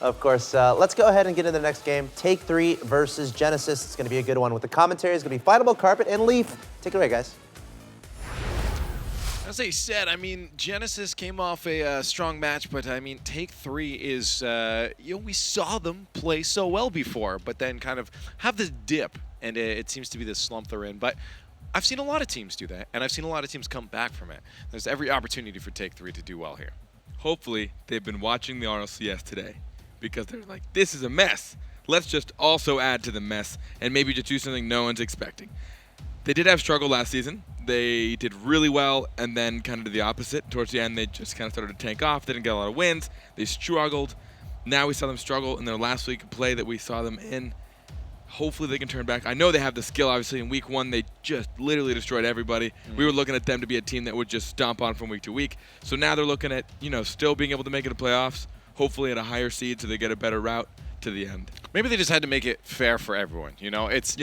Of course. Let's go ahead and get into the next game. Take 3 versus Genesis. It's going to be a good one with the commentary. It's going to be Fightable Carpet and Leaf. Take it away, guys. As they said, I mean, Genesis came off a strong match, but I mean, Take 3 is, we saw them play so well before, but then kind of have this dip, and it seems to be this slump they're in. But I've seen a lot of teams do that, and I've seen a lot of teams come back from it. There's every opportunity for Take 3 to do well here. Hopefully, they've been watching the RLCS today, because they're like, this is a mess. Let's just also add to the mess, and maybe just do something no one's expecting. They did have struggle last season. They did really well, and then kind of did the opposite. Towards the end, they just kind of started to tank off. They didn't get a lot of wins. They struggled. Now we saw them struggle in their last week of play that we saw them in. Hopefully they can turn back. I know they have the skill, obviously. In week 1, they just literally destroyed everybody. We were looking at them to be a team that would just stomp on from week to week. So now they're looking at, still being able to make it to playoffs, hopefully at a higher seed so they get a better route to the end. Maybe they just had to make it fair for everyone. It's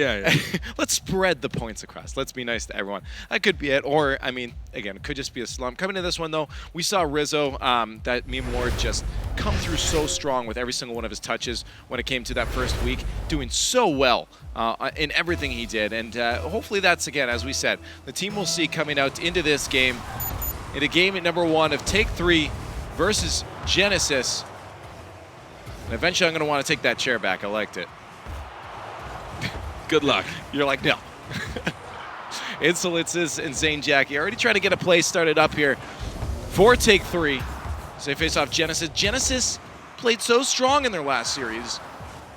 let's spread the points across. Let's be nice to everyone. That could be it. Or, I mean, again, it could just be a slump. Coming to this one, though, we saw Rizzo, that meme Ward, just come through so strong with every single one of his touches when it came to that first week, doing so well in everything he did. And hopefully that's, again, as we said, the team we'll see coming out into this game, into game at number 1 of Take 3 versus Genesis. And eventually I'm going to want to take that chair back. I liked it. Good luck. You're like, no. Insolences and Zane Jackie already trying to get a play started up here for Take 3. So they face off Genesis. Genesis played so strong in their last series.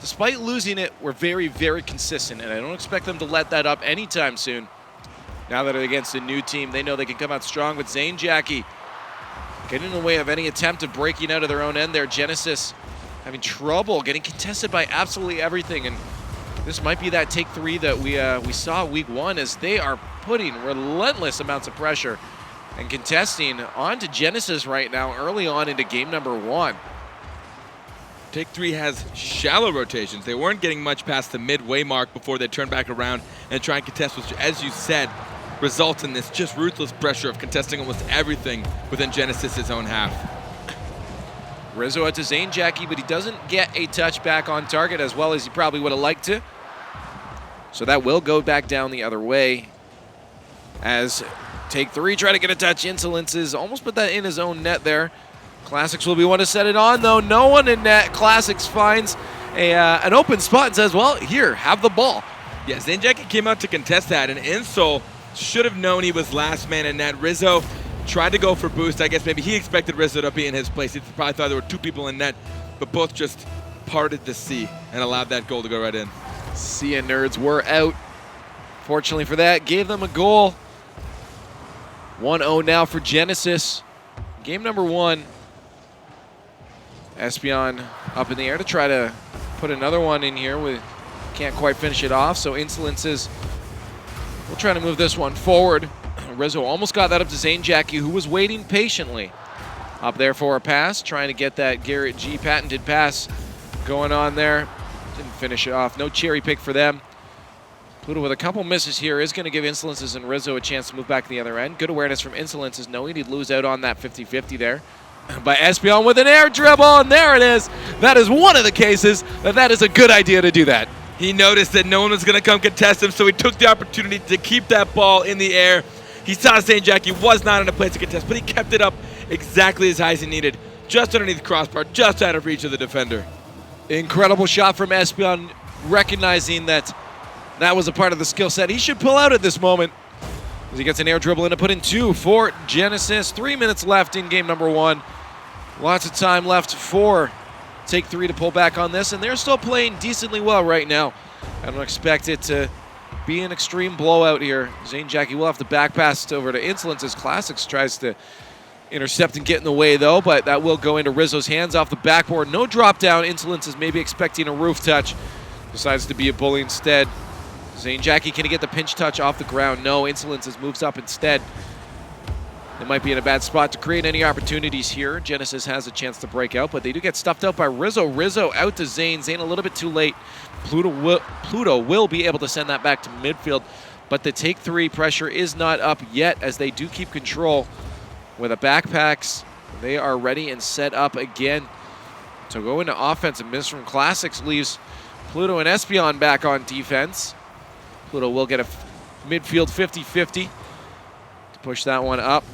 Despite losing it, we're very, very consistent, and I don't expect them to let that up anytime soon. Now that they're against a new team, they know they can come out strong with Zane Jackie getting in the way of any attempt of breaking out of their own end there. Genesis having trouble getting contested by absolutely everything, and this might be that Take 3 that we saw week 1 as they are putting relentless amounts of pressure and contesting onto Genesis right now early on into game number 1. Take 3 has shallow rotations. They weren't getting much past the midway mark before they turned back around and try and contest, which, as you said, results in this just ruthless pressure of contesting almost everything within Genesis's own half. Rizzo out to Zane Jackie, but he doesn't get a touch back on target as well as he probably would have liked to. So that will go back down the other way as Take 3 try to get a touch. Insolences almost put that in his own net there. Classics will be one to set it on, though. No one in net. Classics finds an open spot and says, well, here, have the ball. Yeah, Zane Jackie came out to contest that, and Insol should have known he was last man in net. Rizzo tried to go for boost. I guess maybe he expected Rizzo to be in his place. He probably thought there were 2 people in net, but both just parted the sea and allowed that goal to go right in. Sea and Nerds were out. Fortunately for that, gave them a goal. 1-0 now for Genesis. Game number 1. Espion up in the air to try to put another one in here. We can't quite finish it off, so Insolences will try to move this one forward. Rizzo almost got that up to Zane Jackie, who was waiting patiently up there for a pass, trying to get that Garrett G patented pass going on there. Didn't finish it off. No cherry pick for them. Pluto with a couple misses here is going to give Insolences and Rizzo a chance to move back to the other end. Good awareness from Insolences, knowing he'd lose out on that 50-50 there. By Espion with an air dribble, and there it is. That is one of the cases that is a good idea to do that. He noticed that no one was going to come contest him, so he took the opportunity to keep that ball in the air. He saw Zane Jackie was not in a place to contest, but he kept it up exactly as high as he needed, just underneath the crossbar, just out of reach of the defender. Incredible shot from Espion, recognizing that that was a part of the skill set. He should pull out at this moment as he gets an air dribble in to put in 2 for Genesis. 3 minutes left in game number 1. Lots of time left for Take 3 to pull back on this, and they're still playing decently well right now. I don't expect it to be an extreme blowout here. Zane Jackie will have to back pass over to Insolence as Classics tries to intercept and get in the way, though, but that will go into Rizzo's hands off the backboard. No drop down. Insolence is maybe expecting a roof touch. Decides to be a bully instead. Zane Jackie, can he get the pinch touch off the ground? No, Insolence moves up instead. They might be in a bad spot to create any opportunities here. Genesis has a chance to break out, but they do get stuffed out by Rizzo. Rizzo out to Zane. Zane a little bit too late. Pluto will be able to send that back to midfield, but the Take 3 pressure is not up yet as they do keep control with the backpacks. They are ready and set up again. to go into offense. A miss from Classics leaves Pluto and Espeon back on defense. Pluto will get a midfield 50-50 to push that one up.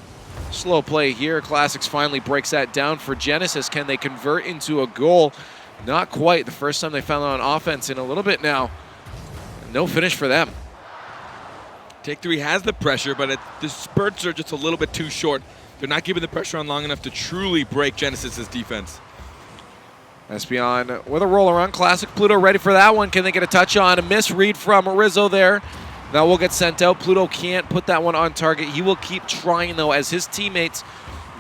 Slow play here. Classics finally breaks that down for Genesis. Can they convert into a goal? Not quite. The first time they found it on offense in a little bit now. No finish for them. Take Three has the pressure, but the spurts are just a little bit too short. They're not keeping the pressure on long enough to truly break Genesis's defense. Espeon with a roll around. Classic Pluto ready for that one. Can they get a touch on? A misread from Rizzo there. That will get sent out. Pluto can't put that one on target. He will keep trying, though, as his teammates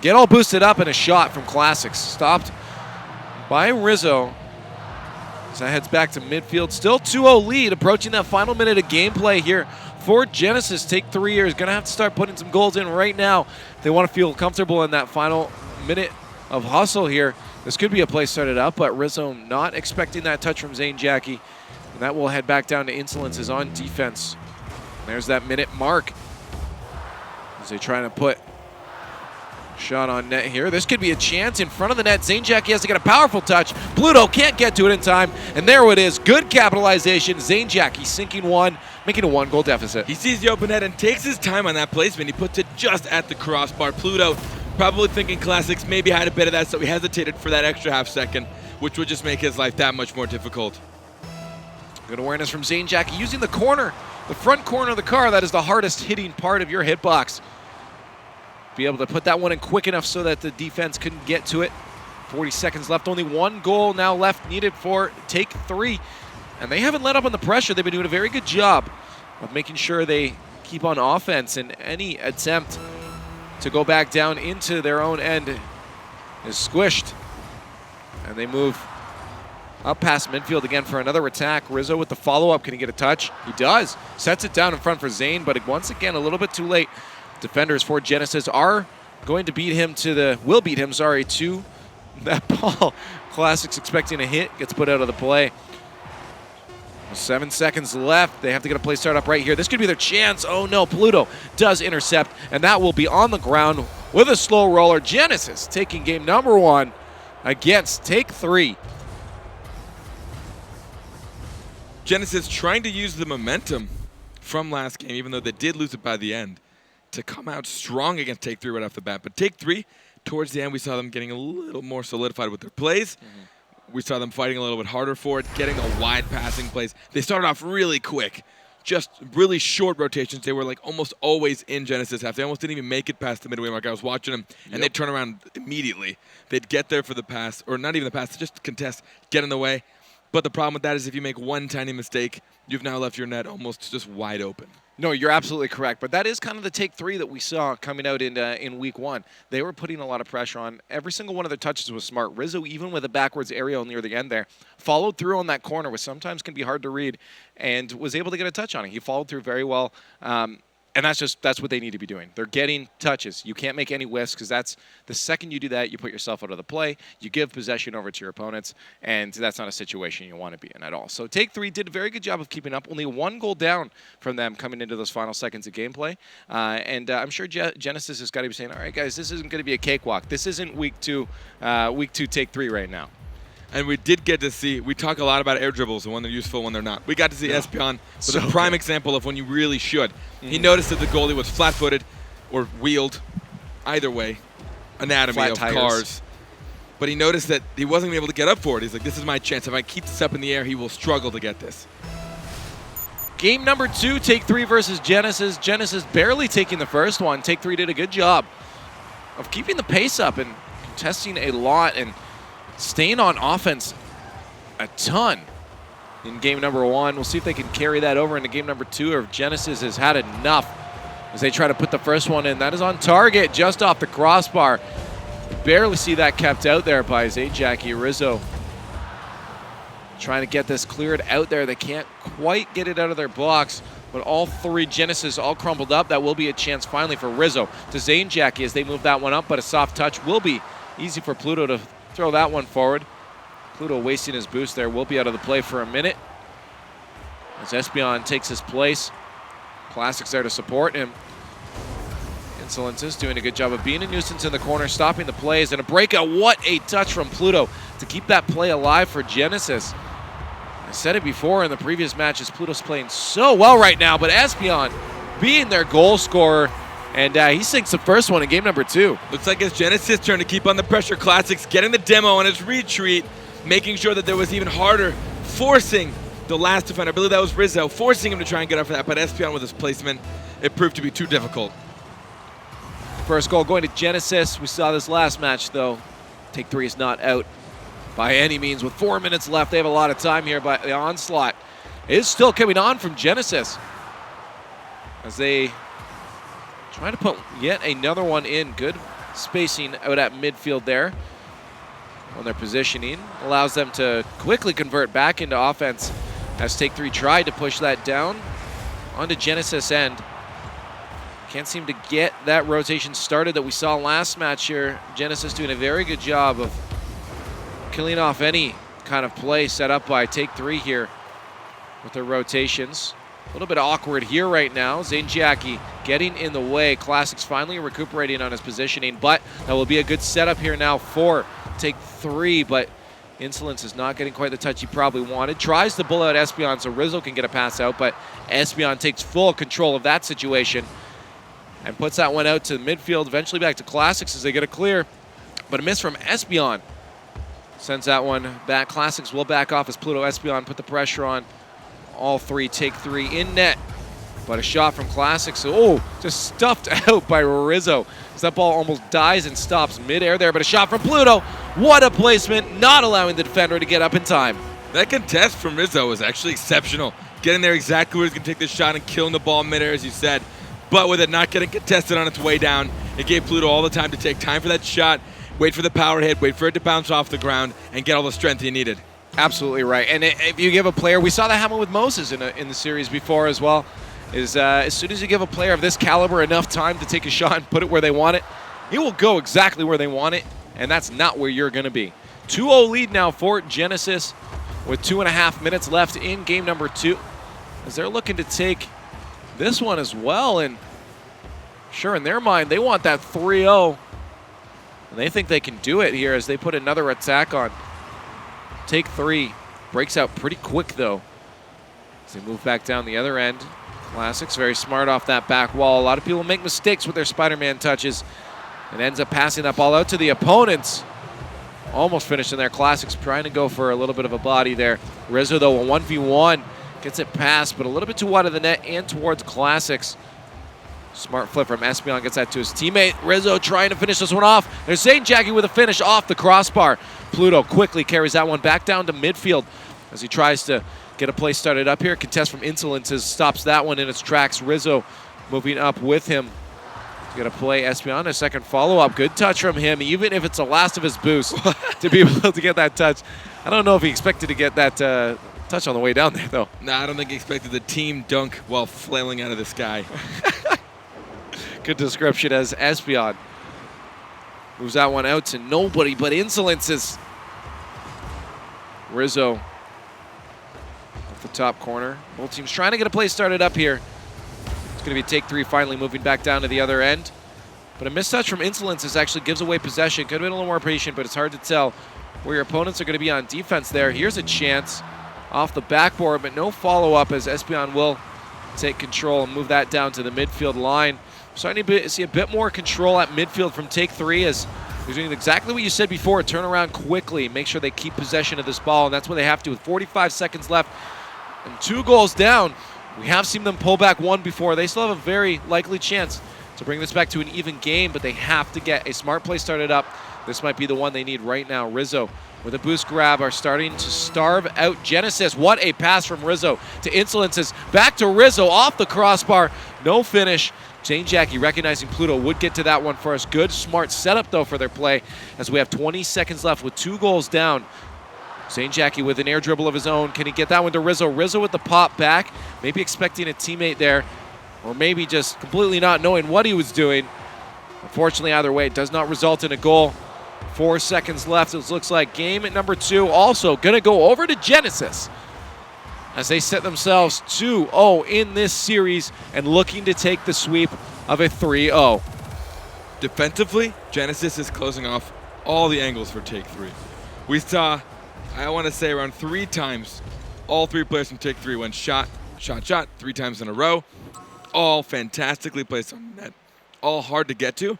get all boosted up, and a shot from Classics. Stopped by Rizzo. As that heads back to midfield. Still 2-0 lead, approaching that final minute of gameplay here for Genesis. Take Three here is going to have to start putting some goals in right now if they want to feel comfortable in that final minute of hustle here. This could be a play started up, but Rizzo not expecting that touch from Zane Jackie. And that will head back down to Insolences on defense. There's that minute mark as they try to put shot on net here. This could be a chance in front of the net. Zane Jackie has to get a powerful touch. Pluto can't get to it in time, and there it is. Good capitalization. Zane Jackie sinking one, making a 1-goal deficit. He sees the open net and takes his time on that placement. He puts it just at the crossbar. Pluto probably thinking Classics maybe had a bit of that, so he hesitated for that extra half second, which would just make his life that much more difficult. Good awareness from Zane Jackie using the corner, the front corner of the car. That is the hardest hitting part of your hitbox. Be able to put that one in quick enough so that the defense couldn't get to it. 40 seconds left, only 1 goal now left needed for Take Three. And they haven't let up on the pressure. They've been doing a very good job of making sure they keep on offense, and any attempt to go back down into their own end is squished. And they move up past midfield again for another attack. Rizzo with the follow-up. Can he get a touch? He does. Sets it down in front for Zane, but once again, a little bit too late. Defenders for Genesis are going to beat him to that ball. Classics expecting a hit, gets put out of the play. 7 seconds left. They have to get a play start up right here. This could be their chance. Oh no, Pluto does intercept, and that will be on the ground with a slow roller. Genesis taking game number 1 against Take Three. Genesis trying to use the momentum from last game, even though they did lose it by the end, to come out strong against Take Three right off the bat. But Take Three, towards the end, we saw them getting a little more solidified with their plays. We saw them fighting a little bit harder for it, getting the wide passing plays. They started off really quick, just really short rotations. They were like almost always in Genesis half. They almost didn't even make it past the midway mark. I was watching them, and they'd turn around immediately. They'd get there for the pass, or not even the pass, just contest, get in the way. But the problem with that is if you make one tiny mistake, you've now left your net almost just wide open. No, you're absolutely correct. But that is kind of the Take Three that we saw coming out in week 1. They were putting a lot of pressure on. Every single one of their touches was smart. Rizzo, even with a backwards aerial near the end there, followed through on that corner, which sometimes can be hard to read, and was able to get a touch on it. He followed through very well. And that's what they need to be doing. They're getting touches. You can't make any whiffs, because that's the second you do that, you put yourself out of the play. You give possession over to your opponents, and that's not a situation you want to be in at all. So Take Three did a very good job of keeping up. Only 1 goal down from them coming into those final seconds of gameplay. And I'm sure Genesis has got to be saying, all right, guys, this isn't going to be a cakewalk. This isn't week two Take Three right now. And we did get to see, we talk a lot about air dribbles and when they're useful, when they're not. We got to see Espeon with a prime example of when you really should. He noticed that the goalie was flat-footed or wheeled, either way, anatomy Flat of tires. cars. But he noticed that he wasn't able to get up for it. He's like, this is my chance. If I keep this up in the air, he will struggle to get this. Game number 2, Take Three versus Genesis. Genesis barely taking the first one. Take Three did a good job of keeping the pace up and contesting a lot and staying on offense a ton in game number 1. We'll see if they can carry that over into game number 2, or if Genesis has had enough as they try to put the first one in. That is on target, just off the crossbar. Barely see that kept out there by Zane Jackie. Rizzo trying to get this cleared out there. They can't quite get it out of their blocks, but all 3 Genesis all crumpled up. That will be a chance finally for Rizzo to Zane Jackie as they move that one up, but a soft touch will be easy for Pluto to throw that one forward. Pluto wasting his boost there. Will be out of the play for a minute as Espeon takes his place. Classics there to support him. Insolence is doing a good job of being a nuisance in the corner, stopping the plays, and a breakout. What a touch from Pluto to keep that play alive for Genesis. I said it before in the previous matches, Pluto's playing so well right now, but Espeon being their goal scorer, and he sinks the first one in game number 2. Looks like it's Genesis' turn to keep on the pressure. Classics getting the demo on his retreat, making sure that there was even harder, forcing the last defender, I believe that was Rizzo, forcing him to try and get up for that, but Espeon with his placement, it proved to be too difficult. First goal going to Genesis. We saw this last match, though. Take 3 is not out by any means. With 4 minutes left, they have a lot of time here, but the onslaught is still coming on from Genesis as they try to put yet another one in. Good spacing out at midfield there on their positioning. Allows them to quickly convert back into offense as Take 3 tried to push that down onto Genesis end. Can't seem to get that rotation started that we saw last match here. Genesis doing a very good job of killing off any kind of play set up by Take 3 here with their rotations. A little bit awkward here right now. Zane Jackie getting in the way. Classics finally recuperating on his positioning, but that will be a good setup here now for Take 3, but Insolence is not getting quite the touch he probably wanted. Tries to bull out Espeon so Rizzo can get a pass out, but Espeon takes full control of that situation and puts that one out to midfield, eventually back to Classics as they get a clear. But a miss from Espeon sends that one back. Classics will back off as Pluto Espeon put the pressure on all 3. Take 3 in net. But a shot from Classics, just stuffed out by Rizzo. As that ball almost dies and stops midair there, but a shot from Pluto. What a placement, not allowing the defender to get up in time. That contest from Rizzo was actually exceptional. Getting there exactly where he's going to take this shot and killing the ball midair, as you said. But with it not getting contested on its way down, it gave Pluto all the time to take time for that shot, wait for the power hit, wait for it to bounce off the ground, and get all the strength he needed. Absolutely right. And if you give a player, we saw that happen with Moses in the series before as well, is as soon as you give a player of this caliber enough time to take a shot and put it where they want it, he will go exactly where they want it, and that's not where you're going to be. 2-0 lead now for Genesis with 2.5 minutes left in game number 2 as they're looking to take this one as well, and sure, in their mind, they want that 3-0, and they think they can do it here as they put another attack on. Take 3 breaks out pretty quick, though, as they move back down the other end. Classics very smart off that back wall. A lot of people make mistakes with their Spider-Man touches and ends up passing that ball out to the opponents. Almost finishing their Classics, trying to go for a little bit of a body there. Rizzo, though, a 1v1. Gets it past, but a little bit too wide of the net and towards Classics. Smart flip from Espeon, gets that to his teammate. Rizzo trying to finish this one off. There's Zane Jackie with a finish off the crossbar. Pluto quickly carries that one back down to midfield as he tries to get a play started up here. Contest from Insolences stops that one in its tracks. Rizzo moving up with him. He's going to play Espeon. A second follow-up. Good touch from him, even if it's the last of his boost to be able to get that touch. I don't know if he expected to get that touch on the way down there, though. Nah, I don't think he expected the team dunk while flailing out of the sky. Good description as Espeon moves that one out to nobody but Insolences. Rizzo off the top corner. Both teams trying to get a play started up here. It's going to be Take 3 finally moving back down to the other end. But a mistouch from Insolences actually gives away possession. Could have been a little more patient, but it's hard to tell where your opponents are going to be on defense there. Here's a chance off the backboard, but no follow-up as Espeon will take control and move that down to the midfield line. Starting to see a bit more control at midfield from Take 3 as they're doing exactly what you said before, turn around quickly, make sure they keep possession of this ball, and that's what they have to with 45 seconds left and 2 goals down. We have seen them pull back one before. They still have a very likely chance to bring this back to an even game, but they have to get a smart play started up. This might be the one they need right now. Rizzo with a boost grab are starting to starve out Genesis. What a pass from Rizzo to Insolences. Back to Rizzo off the crossbar. No finish. Zane Jackie recognizing Pluto would get to that one for us. Good, smart setup, though, for their play as we have 20 seconds left with 2 goals down. Zane Jackie with an air dribble of his own. Can he get that one to Rizzo? Rizzo with the pop back, maybe expecting a teammate there, or maybe just completely not knowing what he was doing. Unfortunately, either way, it does not result in a goal. 4 seconds left. It looks like game at number 2 also going to go over to Genesis as they set themselves 2-0 in this series and looking to take the sweep of a 3-0. Defensively, Genesis is closing off all the angles for Take 3. We saw, I want to say, around 3 times, all 3 players from Take 3 went shot, 3 times in a row. All fantastically placed on the net. All hard to get to,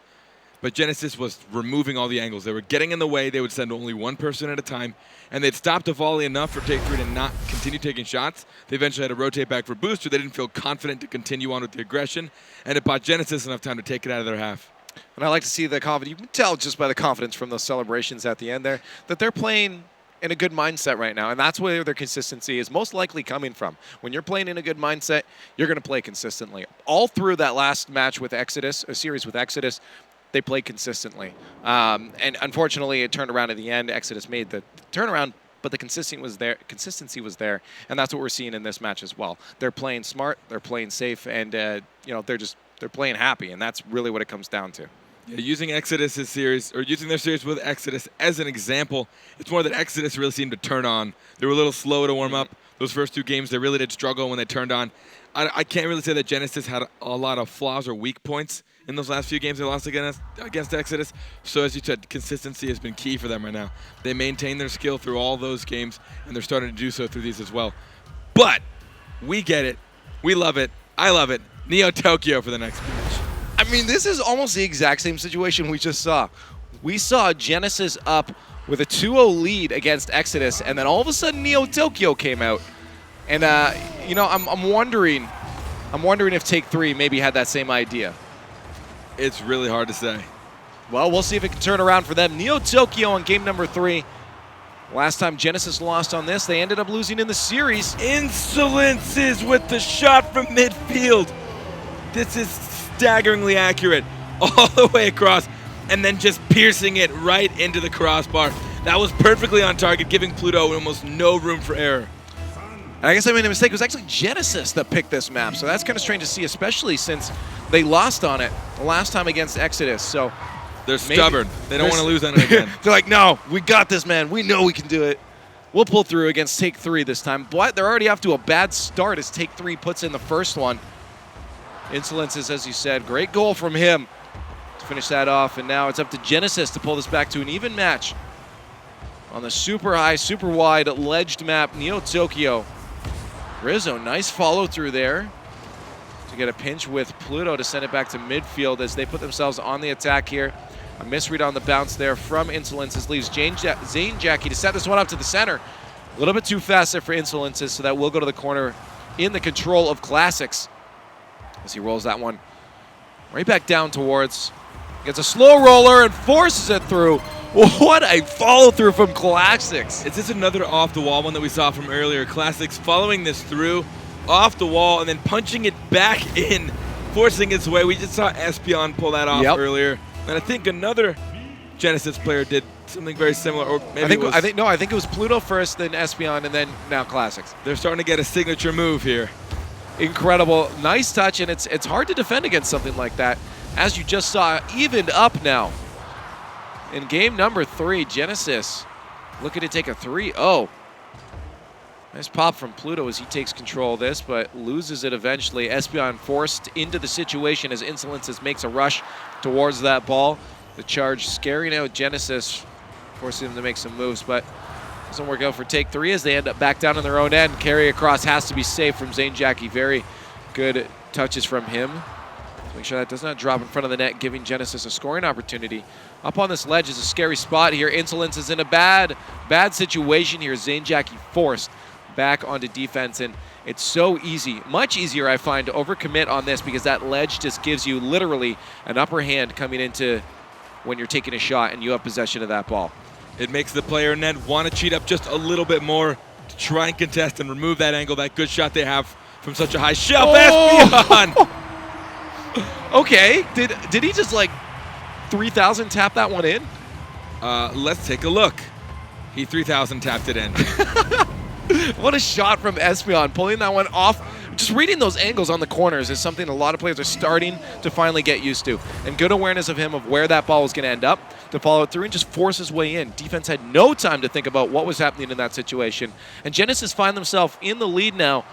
but Genesis was removing all the angles. They were getting in the way. They would send only one person at a time, and they'd stop the volley enough for Take 3 to not continue taking shots. They eventually had to rotate back for booster. They didn't feel confident to continue on with the aggression, and it bought Genesis enough time to take it out of their half. And I like to see the confidence. You can tell just by the confidence from those celebrations at the end there that they're playing in a good mindset right now, and that's where their consistency is most likely coming from. When you're playing in a good mindset, you're going to play consistently. All through that last match with Exodus, a series with Exodus, they played consistently. And unfortunately, it turned around at the end. Exodus made the turnaround, but the consistency was there, and that's what we're seeing in this match as well. They're playing smart, they're playing safe, and they're playing happy, and that's really what it comes down to. Yeah, using their series with Exodus as an example, it's more that Exodus really seemed to turn on. They were a little slow to warm up. Those first 2 games, they really did struggle when they turned on. I can't really say that Genesis had a lot of flaws or weak points in those last few games they lost against Exodus. So as you said, consistency has been key for them right now. They maintain their skill through all those games, and they're starting to do so through these as well. But we get it. We love it. I love it. Neo Tokyo for the next match. I mean, this is almost the exact same situation we just saw. We saw Genesis up with a 2-0 lead against Exodus, and then all of a sudden Neo Tokyo came out. And I'm wondering if Take 3 maybe had that same idea. It's really hard to say. Well, we'll see if it can turn around for them. Neo Tokyo on game number 3. Last time Genesis lost on this, they ended up losing in the series. Insolences with the shot from midfield. This is staggeringly accurate all the way across, and then just piercing it right into the crossbar. That was perfectly on target, giving Pluto almost no room for error. And I guess I made a mistake. It was actually Genesis that picked this map, so that's kind of strange to see, especially since they lost on it the last time against Exodus. So they're stubborn. They don't want to lose on it again. They're like, no, we got this, man. We know we can do it. We'll pull through against Take 3 this time. But they're already off to a bad start as Take 3 puts in the first one. Insolences, as you said, great goal from him to finish that off. And now it's up to Genesis to pull this back to an even match on the super high, super wide ledged map, Neo Tokyo. Rizzo, nice follow through there to get a pinch with Pluto to send it back to midfield as they put themselves on the attack here. A misread on the bounce there from Insolences leaves Zane Jackie to set this one up to the center. A little bit too fast there for Insolences, so that will go to the corner in the control of Classics as he rolls that one right back down towards. Gets a slow roller and forces it through. What a follow through from Classics. Is this another off the wall one that we saw from earlier? Classics following this through off the wall and then punching it back in, forcing its way. We just saw Espion pull that off earlier. And I think another Genesis player did something very similar, or maybe I think it was Pluto first, then Espion, and then now Classics. They're starting to get a signature move here. Incredible, nice touch, and it's hard to defend against something like that. As you just saw, evened up now. In game number 3, Genesis looking to take a 3-0. Nice pop from Pluto as he takes control of this, but loses it eventually. Espion forced into the situation as Insolences makes a rush towards that ball. The charge scaring out Genesis, forcing them to make some moves, but doesn't work out for Take 3 as they end up back down on their own end. Carry across has to be safe from Zane Jackie. Very good touches from him. Make sure that does not drop in front of the net, giving Genesis a scoring opportunity. Up on this ledge is a scary spot here. Insolence is in a bad situation here. Zane Jackie forced back onto defense, and it's so easy, much easier I find, to overcommit on this because that ledge just gives you literally an upper hand coming into when you're taking a shot and you have possession of that ball. It makes the player in net want to cheat up just a little bit more to try and contest and remove that angle, that good shot they have from such a high shelf. Espion! Okay, did he just like 3,000 tap that one in? Let's take a look. He 3,000 tapped it in. What a shot from Espion, pulling that one off. Just reading those angles on the corners is something a lot of players are starting to finally get used to. And good awareness of him of where that ball was going to end up to follow it through and just force his way in. Defense had no time to think about what was happening in that situation. And Genesis find themselves in the lead now,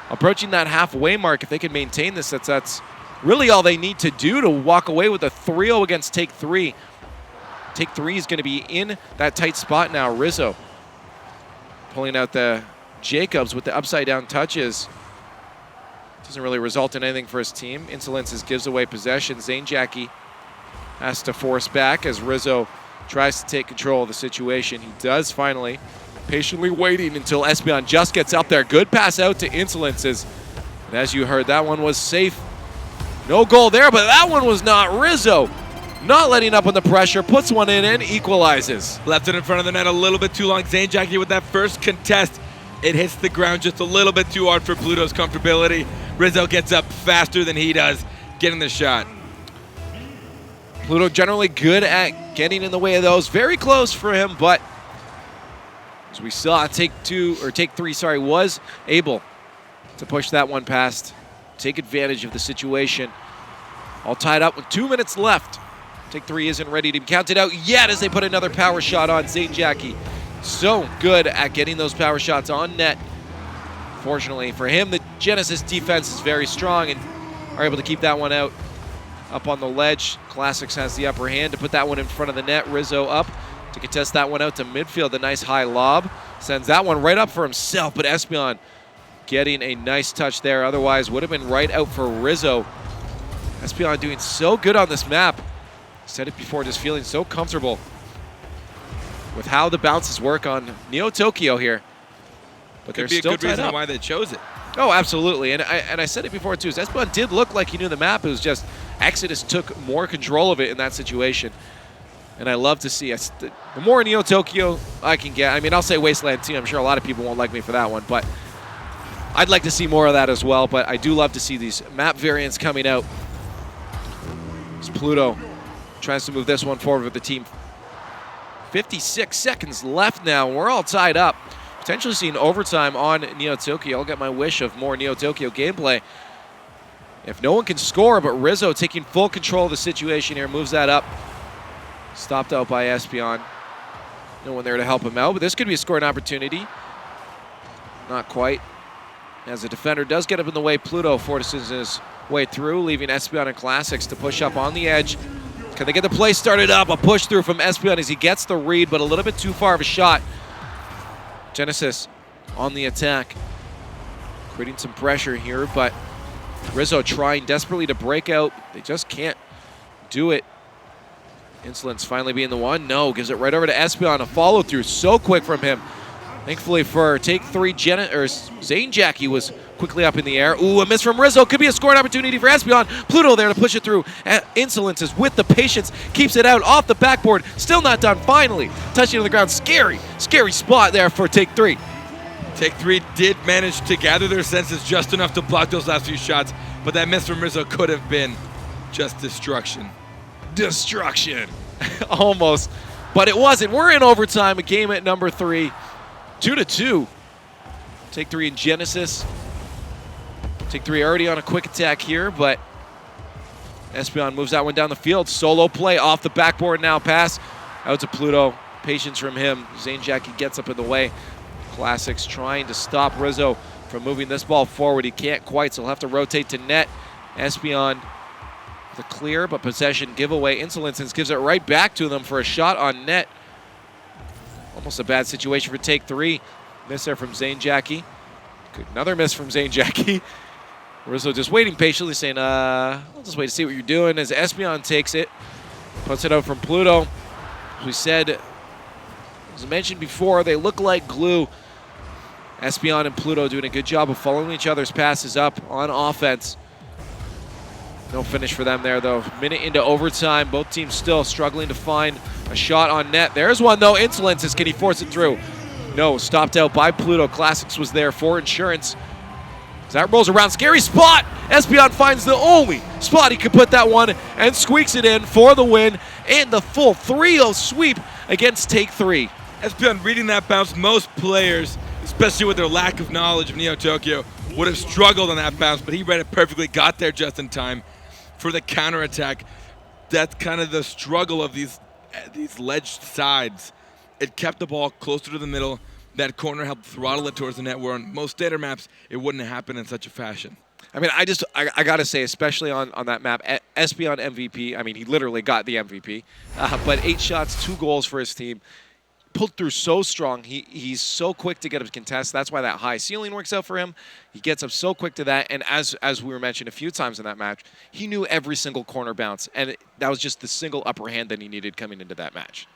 approaching that halfway mark. If they can maintain this, that's really all they need to do to walk away with a 3-0 against Take 3. Take 3 is going to be in that tight spot now. Rizzo pulling out the Jacobs with the upside-down touches. Doesn't really result in anything for his team. Insolences gives away possession. Zane Jackie has to force back as Rizzo tries to take control of the situation. He does finally, patiently waiting until Espeon just gets up there. Good pass out to Insolences. And as you heard, that one was safe. No goal there, but that one was not. Rizzo not letting up on the pressure, puts one in and equalizes. Left it in front of the net a little bit too long. Zane Jackie with that first contest. It hits the ground just a little bit too hard for Pluto's comfortability. Rizzo gets up faster than he does, getting the shot. Pluto generally good at getting in the way of those. Very close for him, but as we saw, Take 3 was able to push that one past, take advantage of the situation. All tied up with 2 minutes left. Take 3 isn't ready to be counted out yet as they put another power shot on. Zane Jackie so good at getting those power shots on net. Fortunately for him, the Genesis defense is very strong and are able to keep that one out. Up on the ledge, Classics has the upper hand to put that one in front of the net. Rizzo up to contest that one out to midfield. A nice high lob. Sends that one right up for himself, but Espeon getting a nice touch there. Otherwise, would have been right out for Rizzo. Espeon doing so good on this map. Said it before, just feeling so comfortable with how the bounces work on Neo Tokyo here. But Could they're be a still good tied reason up. why they chose it. Oh, absolutely. And I said it before, too. Espeon did look like he knew the map. It was just Exodus took more control of it in that situation. And I love to see us. The more Neo Tokyo I can get. I mean, I'll say Wasteland, too. I'm sure a lot of people won't like me for that one. But I'd like to see more of that as well. But I do love to see these map variants coming out. As Pluto tries to move this one forward with the team. 56 seconds left now. We're all tied up. Potentially seeing overtime on Neo Tokyo. I'll get my wish of more Neo Tokyo gameplay. If no one can score, but Rizzo taking full control of the situation here, moves that up. Stopped out by Espeon. No one there to help him out, but this could be a scoring opportunity. Not quite. As the defender does get up in the way, Pluto forces his way through, leaving Espeon and Classics to push up on the edge. Can they get the play started up? A push through from Espeon as he gets the read, but a little bit too far of a shot. Genesis on the attack, creating some pressure here, but Rizzo trying desperately to break out. They just can't do it. Insolence finally being the one. No, gives it right over to Espeon. A follow through so quick from him. Thankfully for Take 3, Zane Jackie was quickly up in the air. Ooh, a miss from Rizzo. Could be a scoring opportunity for Espeon. Pluto there to push it through. Insolence is with the patience. Keeps it out off the backboard. Still not done. Finally touching on the ground. Scary, scary spot there for Take 3. Take 3 did manage to gather their senses just enough to block those last few shots, but that miss from Rizzo could have been just destruction. Destruction. Almost. But it wasn't. We're in overtime. A game at number 3. 2-2. Take 3 in Genesis. Take 3 already on a quick attack here, but Espeon moves that one down the field. Solo play off the backboard now. Pass out to Pluto. Patience from him. Zane Jackie gets up in the way. Classics trying to stop Rizzo from moving this ball forward. He can't quite, so he'll have to rotate to net. Espeon the clear, but possession giveaway. Insolence gives it right back to them for a shot on net. Almost a bad situation for Take 3. Miss there from Zane Jackie. Another miss from Zane Jackie. Rizzo just waiting patiently, saying, I'll just wait to see what you're doing. As Espeon takes it, puts it out from Pluto. As we said, as I mentioned before, they look like glue. Espeon and Pluto doing a good job of following each other's passes up on offense. No finish for them there, though. Minute into overtime, both teams still struggling to find a shot on net. There's one, though. Insolences, can he force it through? No, stopped out by Pluto. Classics was there for insurance. As that rolls around, scary spot. Espeon finds the only spot he could put that one and squeaks it in for the win and the full 3-0 sweep against Take 3. Espeon reading that bounce, most players, especially with their lack of knowledge of Neo Tokyo, would have struggled on that bounce, but he read it perfectly, got there just in time for the counterattack. That's kind of the struggle of these ledged sides. It kept the ball closer to the middle. That corner helped throttle it towards the net, where on most standard maps, it wouldn't happen in such a fashion. I mean, I got to say, especially on that map, Espeon MVP, I mean, he literally got the MVP, but 8 shots, 2 goals for his team. Pulled through so strong. He's so quick to get up contest. That's why that high ceiling works out for him. He gets up so quick to that, and as we were mentioned a few times in that match, he knew every single corner bounce, and that was just the single upper hand that he needed coming into that match.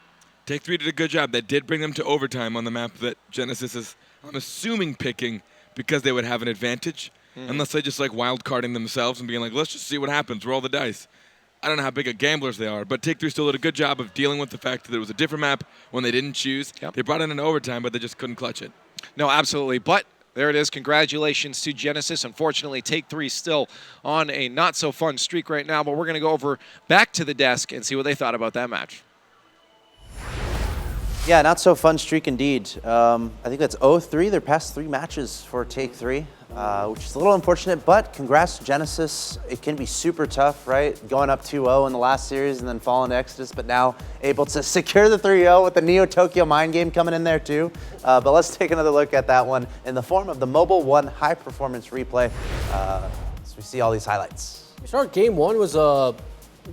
Take-3 did a good job. That did bring them to overtime on the map that Genesis is, I'm assuming, picking because they would have an advantage, unless they just like wild-carding themselves and being like, let's just see what happens, roll the dice. I don't know how big of gamblers they are, but Take-3 still did a good job of dealing with the fact that it was a different map when they didn't choose. Yep. They brought in an overtime, but they just couldn't clutch it. No, absolutely. But there it is. Congratulations to Genesis. Unfortunately, Take-3 still on a not-so-fun streak right now, but we're going to go over back to the desk and see what they thought about that match. Yeah, not so fun streak indeed. I think that's 0-3, their past 3 matches for Take-3, which is a little unfortunate, but congrats to Genesis. It can be super tough, right? Going up 2-0 in the last series and then falling to Exodus, but now able to secure the 3-0 with the Neo Tokyo mind game coming in there too. But let's take another look at that one in the form of the Mobile One high performance replay. So we see all these highlights. We start game 1 was a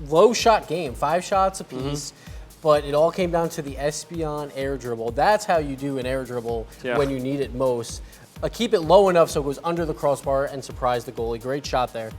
low shot game, 5 shots apiece. But it all came down to the Espeon air dribble. That's how you do an air dribble when you need it most. Keep it low enough so it goes under the crossbar and surprise the goalie. Great shot there.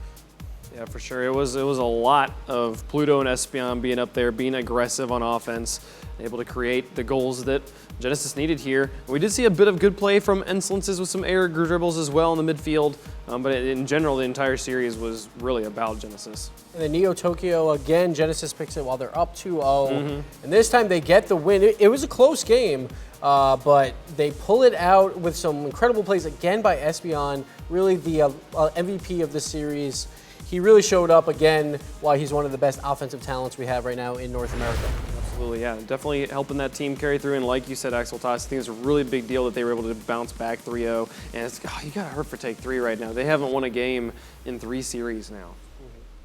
Yeah, for sure. It was a lot of Pluto and Espeon being up there, being aggressive on offense, able to create the goals that Genesis needed here. We did see a bit of good play from Insolences with some air dribbles as well in the midfield, but in general, the entire series was really about Genesis. And then Neo Tokyo, again, Genesis picks it while they're up 2-0. And this time they get the win. It was a close game, but they pull it out with some incredible plays again by Espeon, really the MVP of the series. He really showed up again why he's one of the best offensive talents we have right now in North America. Absolutely, yeah. Definitely helping that team carry through. And like you said, Axel Toss, I think it's a really big deal that they were able to bounce back 3-0. And it's, you got to hurt for Take-3 right now. They haven't won a game in 3 series now.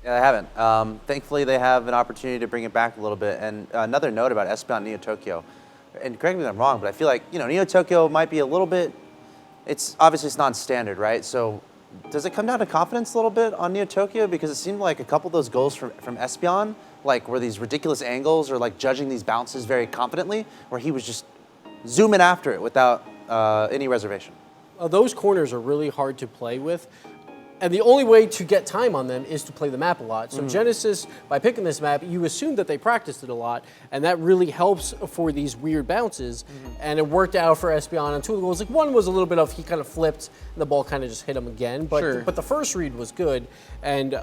Yeah, they haven't. Thankfully, they have an opportunity to bring it back a little bit. And another note about Espeon Neo Tokyo, and correct me if I'm wrong, but I feel like, Neo Tokyo might be a little bit, it's non-standard, right? So does it come down to confidence a little bit on Neo Tokyo? Because it seemed like a couple of those goals from Espeon, like were these ridiculous angles or like judging these bounces very confidently, where he was just zooming after it without any reservation. Those corners are really hard to play with. And the only way to get time on them is to play the map a lot. So Genesis, by picking this map, you assume that they practiced it a lot, and that really helps for these weird bounces. And it worked out for Espeon on 2 of the goals. Like one was a little bit of he kind of flipped, and the ball kind of just hit him again. But but the first read was good, and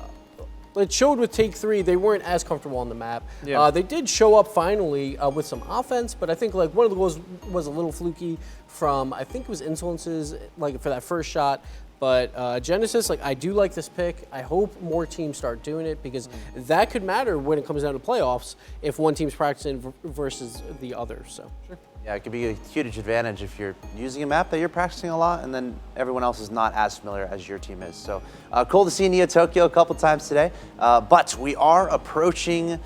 it showed with Take-3 they weren't as comfortable on the map. Yeah. They did show up finally with some offense, but I think like one of the goals was a little fluky from I think it was Insolences like for that first shot. But Genesis, like I do like this pick. I hope more teams start doing it because that could matter when it comes down to playoffs if one team's practicing versus the other. So. Sure. Yeah, it could be a huge advantage if you're using a map that you're practicing a lot and then everyone else is not as familiar as your team is. So cool to see Neo Tokyo a couple times today. But we are approaching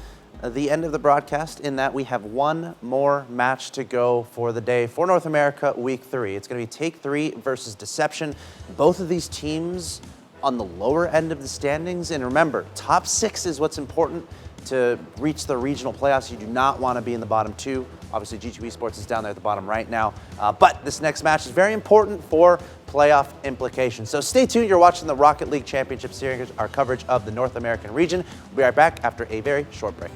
the end of the broadcast in that we have one more match to go for the day for North America Week 3. It's going to be Take-3 versus Deception. Both of these teams on the lower end of the standings. And remember, top 6 is what's important to reach the regional playoffs. You do not want to be in the bottom 2. Obviously, G2 Esports is down there at the bottom right now. But this next match is very important for playoff implications. So stay tuned. You're watching the Rocket League Championship Series, our coverage of the North American region. We'll be right back after a very short break.